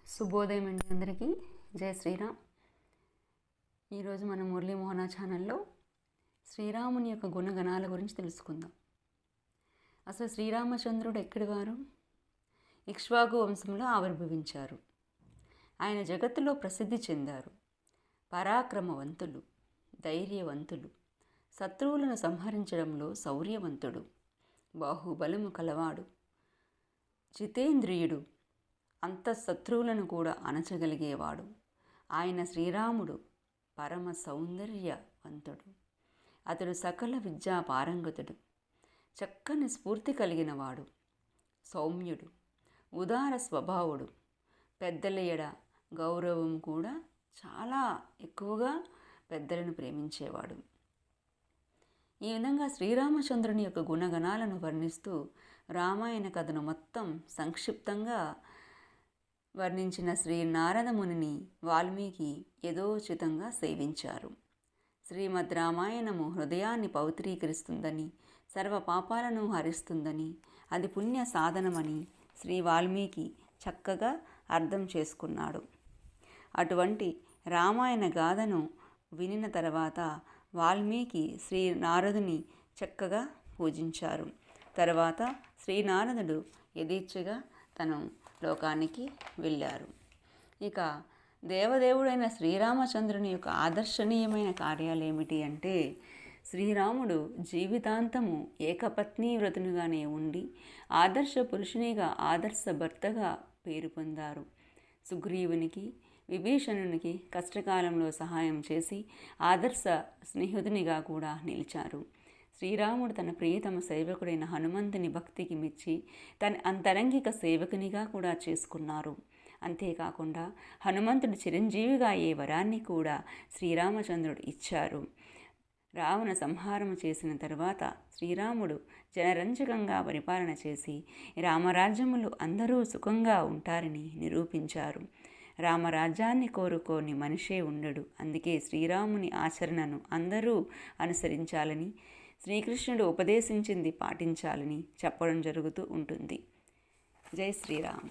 శుభోదయం అండి అందరికీ. జై శ్రీరామ్. ఈరోజు మన మురళీమోహన ఛానల్లో శ్రీరాముని యొక్క గుణగణాల గురించి తెలుసుకుందాం. అసలు శ్రీరామచంద్రుడు ఎక్కడి వారు? ఇక్ష్వాకు వంశంలో ఆవిర్భవించారు. ఆయన జగత్తులో ప్రసిద్ధి చెందారు. పరాక్రమవంతులు, ధైర్యవంతులు, శత్రువులను సంహరించడంలో శౌర్యవంతుడు, బాహుబలము కలవాడు, జితేంద్రియుడు, అంత శత్రువులను కూడా అణచగలిగేవాడు. ఆయన శ్రీరాముడు పరమ సౌందర్యవంతుడు. అతడు సకల విద్యా పారంగతుడు, చక్కని స్ఫూర్తి కలిగినవాడు, సౌమ్యుడు, ఉదార స్వభావుడు, పెద్దల ఎడ గౌరవం కూడా చాలా ఎక్కువగా పెద్దలను ప్రేమించేవాడు. ఈ విధంగా శ్రీరామచంద్రుని యొక్క గుణగణాలను వర్ణిస్తూ రామాయణ కథను మొత్తం సంక్షిప్తంగా వర్ణించిన శ్రీ నారద మునిని వాల్మీకి యథోచితంగా సేవించారు. శ్రీమద్ రామాయణము హృదయాన్ని పవిత్రీకరిస్తుందని, సర్వ పాపాలను హరిస్తుందని, అది పుణ్య సాధనమని శ్రీ వాల్మీకి చక్కగా అర్థం చేసుకున్నాడు. అటువంటి రామాయణ గాథను వినిన తర్వాత వాల్మీకి శ్రీ నారదుని చక్కగా పూజించారు. తర్వాత శ్రీనారదుడు యథేచ్ఛగా తను లోకానికి వెళ్ళారు. ఇక దేవదేవుడైన శ్రీరామచంద్రుని యొక్క ఆదర్శనీయమైన కార్యాలు ఏమిటి అంటే, శ్రీరాముడు జీవితాంతము ఏకపత్ని వ్రతునిగానే ఉండి ఆదర్శ పురుషునిగా, ఆదర్శ భర్తగా పేరు పొందారు. సుగ్రీవునికి, విభీషణునికి కష్టకాలంలో సహాయం చేసి ఆదర్శ స్నేహితునిగా కూడా నిలిచారు. శ్రీరాముడు తన ప్రియతమ సేవకుడైన హనుమంతుని భక్తికి మెచ్చి తన అంతరంగిక సేవకునిగా కూడా చేసుకున్నారు. అంతేకాకుండా హనుమంతుడు చిరంజీవిగా అయ్యే వరాన్ని కూడా శ్రీరామచంద్రుడు ఇచ్చారు. రావణ సంహారము చేసిన తర్వాత శ్రీరాముడు జనరంజకంగా పరిపాలన చేసి రామరాజ్యములు అందరూ సుఖంగా ఉంటారని నిరూపించారు. రామరాజ్యాన్ని కోరుకోని మనిషే ఉండడు. అందుకే శ్రీరాముని ఆచరణను అందరూ అనుసరించాలని, శ్రీకృష్ణుడు ఉపదేశించింది పాటించాలని చెప్పడం జరుగుతూ ఉంటుంది. జై శ్రీరామ్.